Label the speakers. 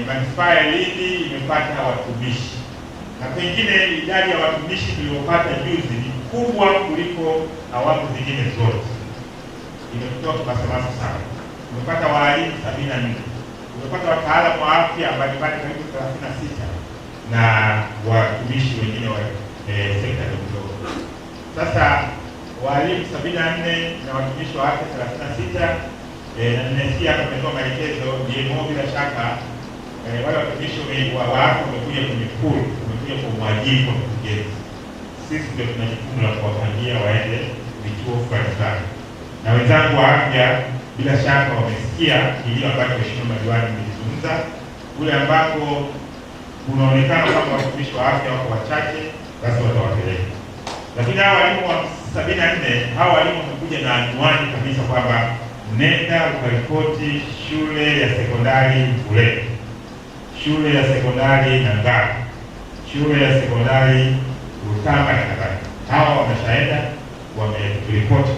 Speaker 1: manispaa ya Lindi imepata watumishi, na pengine idadi ya watumishi tuliyopata juzi ni kubwa kuliko awamu zingine zote. Imekuwa kimasomaso sana. Tumepata walimu 74, tumepata wataalamu wa afya mbalimbali karibu 36 na watumishi wengine wa sekta ndogo. Sasa walimu 74 na watumishi wa afya 36, na nimesikia tumetoa maelekezo DMO, bila shaka wale watumishi wa afya wamekuja kwenye pool, wamekuja kwa mwajiri kwa mkurugenzi. Sisi ndio tuna jukumu la kuwapangia waende vituo fulani. Na wenzangu wa afya bila shaka wamesikia kilio ambacho mheshimiwa madiwani amezungumza, kule ambako unaonekana kama watumishi wa afya wako wachache, basi watawapeleka. Lakini hawa walimu wa 74, hawa walimu wamekuja na anwani kabisa kwamba nenda ukaripoti shule ya sekondari Mvuleni, shule ya sekondari Nangaru, shule ya sekondari Rutamba na kadhalika. Hawa wameshaenda wameripoti